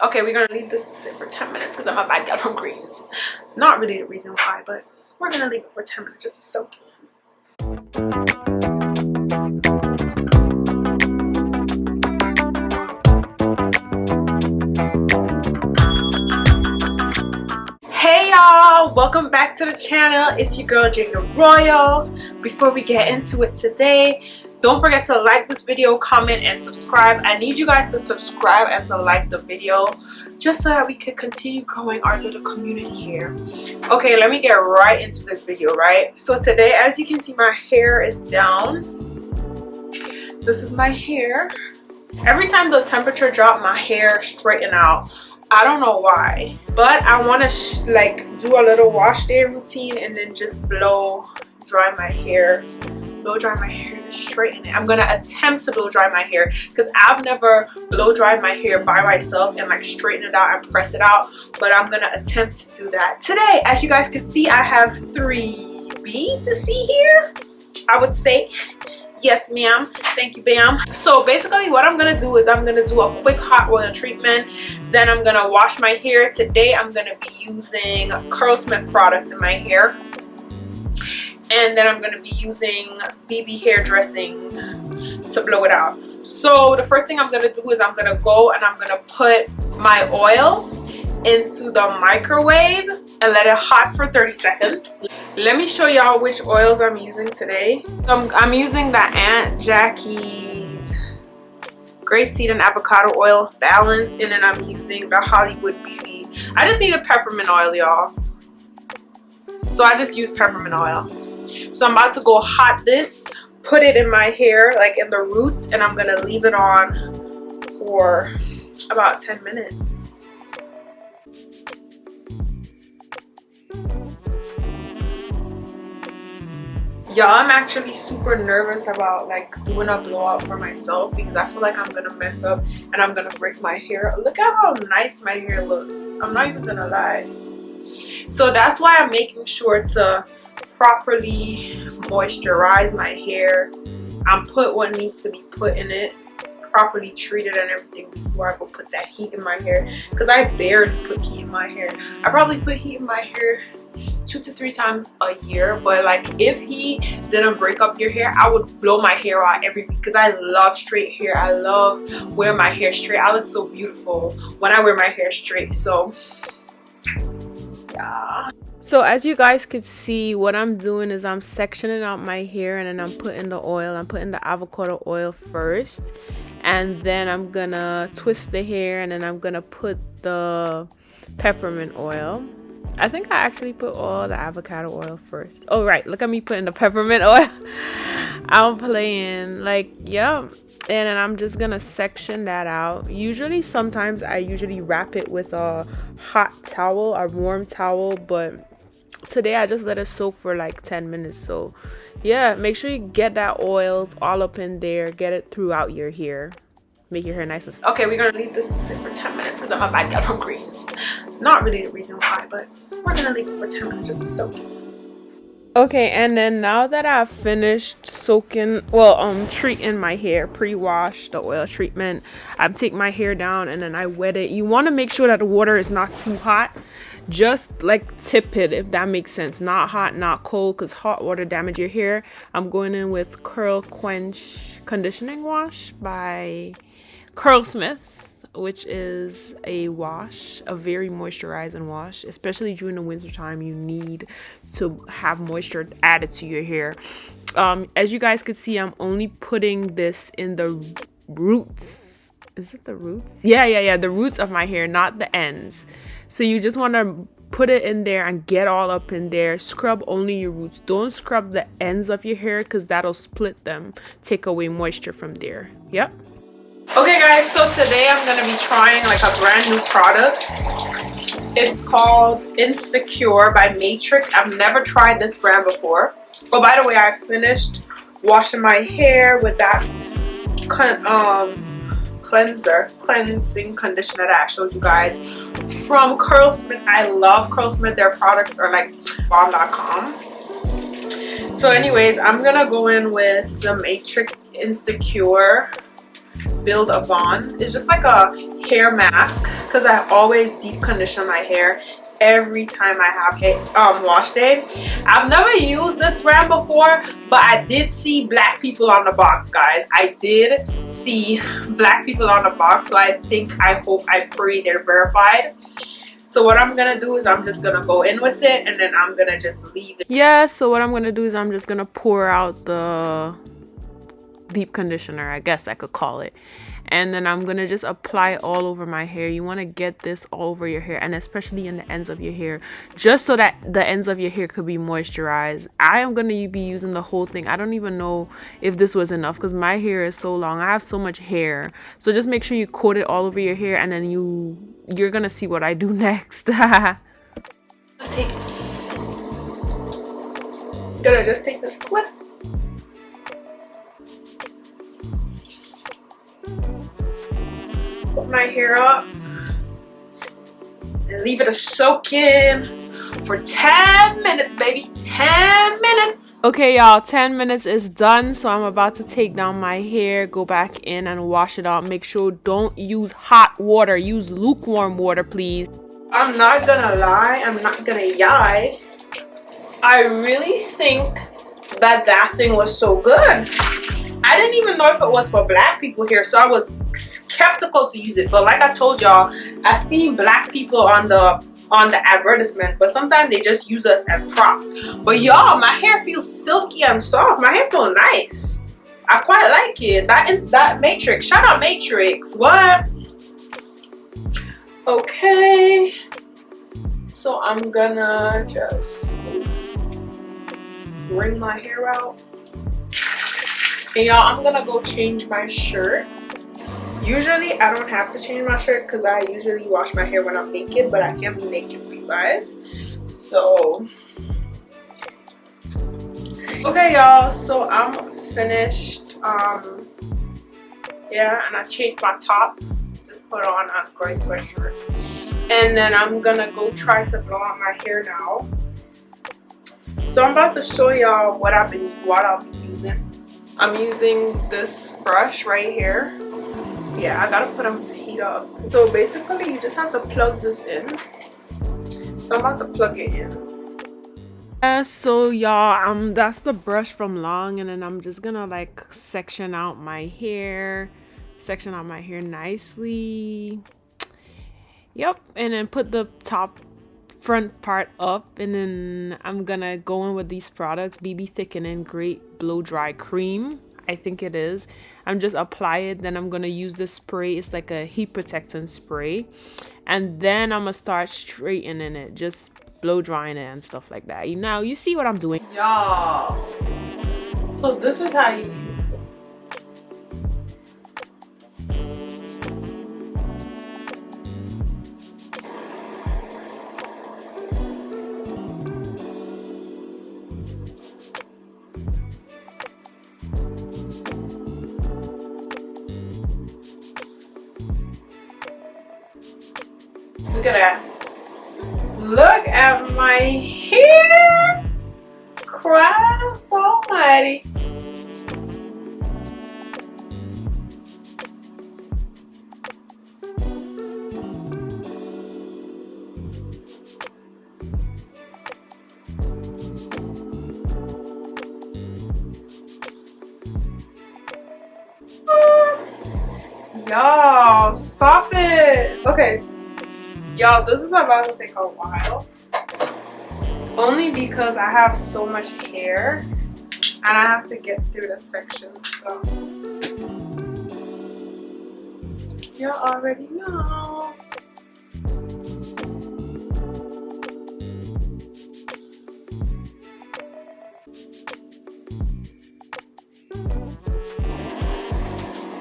Okay, we're gonna leave this to sit for 10 minutes because I'm a bad girl from greens. Not really the reason why, but we're gonna leave it for 10 minutes just to soak in. Hey y'all, welcome back to the channel. It's your girl Jada Royal. Before we get into it today, don't forget to like this video, comment, and subscribe. I need you guys to subscribe and to like the video just so that we can continue growing our little community here. Okay, let me get right into this video, right? So today, as you can see, my hair is down. This is my hair. Every time the temperature drops, my hair straighten out. I don't know why, but I want to like do a little wash day routine and then just blow dry my hair to straighten it. I'm gonna attempt to blow dry my hair because I've never blow dried my hair by myself and like straighten it out and press it out, but I'm gonna attempt to do that today. As you guys can see, I have 3B to see here, I would say. Yes ma'am, thank you bam. So basically what I'm gonna do is I'm gonna do a quick hot oil treatment, then I'm gonna wash my hair. Today I'm gonna be using Curlsmith products in my hair, and then I'm gonna be using BB hair dressing to blow it out. So the first thing I'm gonna do is I'm gonna go and I'm gonna put my oils into the microwave and let it hot for 30 seconds. Let me show y'all which oils I'm using today. I'm using the Aunt Jackie's grapeseed and avocado oil balance, and then I'm using the Hollywood Beauty. I just need a peppermint oil, y'all, so I just use peppermint oil. So I'm about to go hot this, put it in my hair, like in the roots, and I'm gonna leave it on for about 10 minutes. Y'all, I'm actually super nervous about like doing a blowout for myself because I feel like I'm gonna mess up and I'm gonna break my hair. Look at how nice my hair looks. I'm not even gonna lie. So that's why I'm making sure to properly moisturize my hair and put what needs to be put in it, properly treat it and everything before I go put that heat in my hair, because I barely put heat in my hair. I probably put heat in my hair 2 to 3 times a year, but like if he didn't break up your hair, I would blow my hair out every week because I love straight hair. I love wearing my hair straight. I look so beautiful when I wear my hair straight. So yeah. So as you guys could see, what I'm doing is I'm sectioning out my hair and then I'm putting the oil. I'm putting the avocado oil first, and then I'm gonna twist the hair, and then I'm gonna put the peppermint oil. I think I actually put all the avocado oil first. Oh right, look at me putting the peppermint oil. I'm playing, like, yeah. And then I'm just gonna section that out. Sometimes I usually wrap it with a hot towel, a warm towel, but today I just let it soak for like 10 minutes. So yeah, make sure you get that oils all up in there, get it throughout your hair, make your hair nice and soft. Okay, we're gonna leave this to sit for 10 minutes because I'm a bad girl from greens. Not really the reason why, but we're gonna leave it for 10 minutes just to soak in. Okay, and then now that I've finished soaking, treating my hair, pre-wash, the oil treatment, I take my hair down and then I wet it. You want to make sure that the water is not too hot. Just like tip it, if that makes sense. Not hot, not cold, because hot water damage your hair. I'm going in with Curl Quench Conditioning Wash by Curlsmith, which is a wash, a very moisturizing wash. Especially during the winter time, you need to have moisture added to your hair. As you guys can see, I'm only putting this in the roots. Is it the roots? Yeah, the roots of my hair, not the ends. So you just want to put it in there and get all up in there. Scrub only your roots. Don't scrub the ends of your hair because that'll split them, take away moisture from there. Yep. Okay guys, so today I'm going to be trying like a brand new product. It's called Insecure by Matrix. I've never tried this brand before. Oh, by the way, I finished washing my hair with that cleansing conditioner that I showed you guys from Curlsmith. I love Curlsmith. Their products are like bomb.com. So anyways, I'm gonna go in with the Matrix Insecure build a bond. It's just like a hair mask because I always deep condition my hair every time I have a wash day. I've never used this brand before, but I did see black people on the box, guys. I did see black people on the box, so I hope, I pray they're verified. So what I'm gonna do is I'm just gonna go in with it, and then I'm gonna just leave it. Yeah, so what I'm gonna do is I'm just gonna pour out the deep conditioner, I guess I could call it, and then I'm gonna just apply it all over my hair. You want to get this all over your hair, and especially in the ends of your hair, just so that the ends of your hair could be moisturized. I am gonna be using the whole thing. I don't even know if this was enough because my hair is so long. I have so much hair, so just make sure you coat it all over your hair, and then you're gonna see what I do next. Gonna just take this clip, put my hair up, and leave it to soak in for 10 minutes, baby. 10 minutes. Okay, y'all, 10 minutes is done. So I'm about to take down my hair, go back in and wash it out. Make sure don't use hot water. Use lukewarm water, please. I'm not gonna lie, I'm not gonna yai. I really think that thing was so good. I didn't even know if it was for black people here, so I was skeptical to use it. But like I told y'all, I seen black people on the advertisement, but sometimes they just use us as props. But y'all, my hair feels silky and soft. My hair feels nice. I quite like it. That Matrix. Shout out Matrix. What? Okay. So I'm gonna just wring my hair out. And y'all, I'm gonna go change my shirt. Usually I don't have to change my shirt because I usually wash my hair when I'm naked, but I can't be naked for you guys. So okay, y'all, so I'm finished. Yeah, and I changed my top. Just put on a gray sweatshirt. And then I'm gonna go try to blow out my hair now. So I'm about to show y'all what I'll be using. I'm using this brush right here. Yeah, I gotta put them to heat up. So basically you just have to plug this in. So I'm about to plug it in. So y'all, that's the brush from Long, and then I'm just gonna like section out my hair nicely. Yep, and then put the front part up, and then I'm gonna go in with these products, BB Thickening Great Blow Dry Cream, I think it is. I'm just apply it, then I'm gonna use this spray. It's like a heat protectant spray, and then I'm gonna start straightening it, just blow drying it and stuff like that. Now you see what I'm doing, y'all. So this is how you use it. Look at that. Look at my hair. Christ almighty. Y'all, stop it. Okay. Y'all, this is about to take a while. Only because I have so much hair and I have to get through the section. So you already know.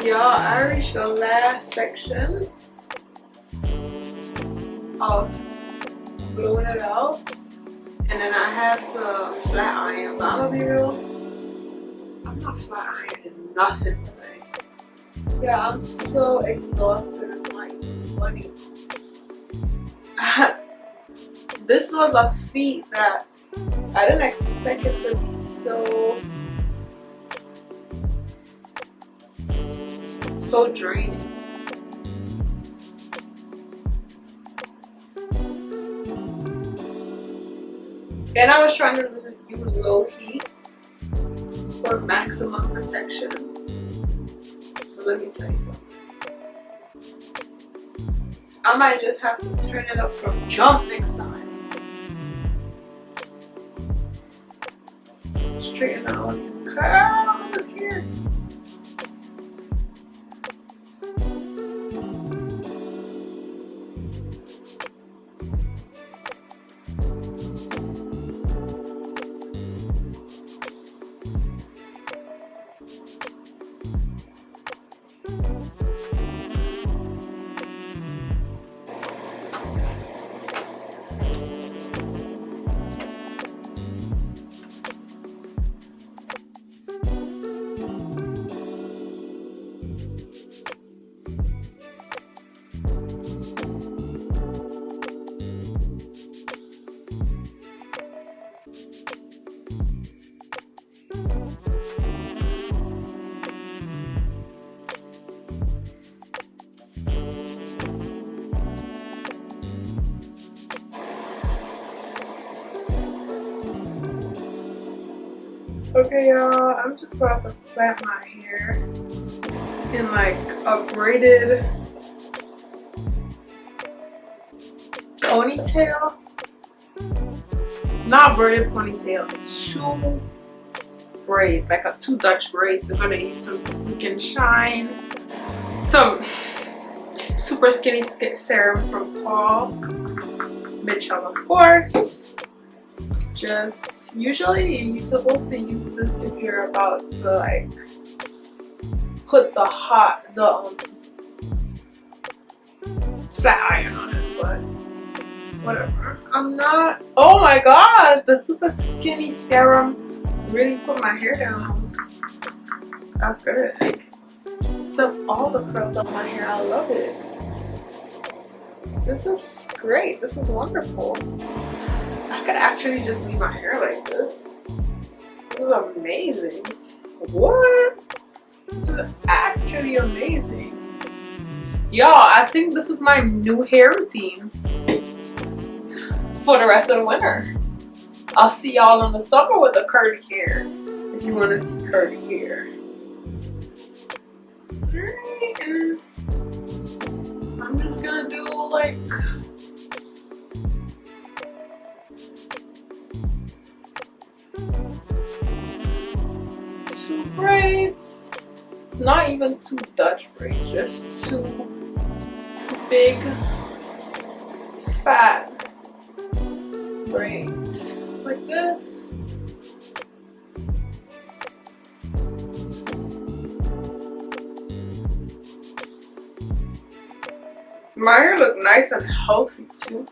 Y'all, I reached the last section of blowing it out, and then I have to flat iron. But I'm gonna be real, I'm not flat ironing nothing today. Yeah, I'm so exhausted. It's like funny. This was a feat that I didn't expect it to be so so draining. And I was trying to use low heat for maximum protection. But let me tell you something. I might just have to turn it up from jump next time. Straighten out all these curls here. Okay, y'all, I'm just about to plait my hair in like a braided ponytail. Not braided ponytail, 2 braids, like a 2 Dutch braids. I'm gonna use some Sleek and Shine, some super skinny serum from Paul Mitchell, of course. Just usually you're supposed to use this if you're about to like put the flat iron on it, but whatever. I'm not. Oh my gosh, the super skinny serum really put my hair down. That's good. It took all the curls off my hair. I love it. This is great. This is wonderful. I could actually just leave my hair like this. This is amazing. What? This is actually amazing. Y'all, I think this is my new hair routine for the rest of the winter. I'll see y'all in the summer with the curly hair if you want to see curly hair. Alright, and I'm just gonna do like two braids, not even 2 Dutch braids, just 2 big fat braids like this. My hair look nice and healthy too.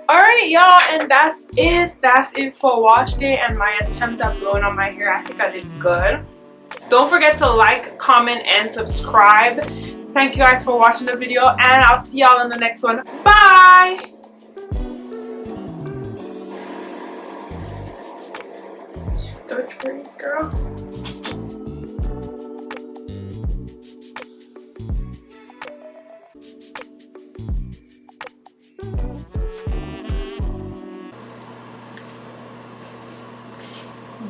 Alright y'all, and that's it for wash day and my attempt at blowing on my hair. I think I did good. Don't forget to like, comment, and subscribe. Thank you guys for watching the video, and I'll see y'all in the next one. Bye. Dutch braids, girl.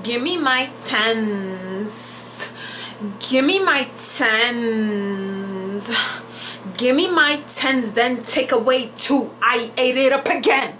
Give me my 10s. Give me my 10s. Give me my 10s, then take away 2. I ate it up again.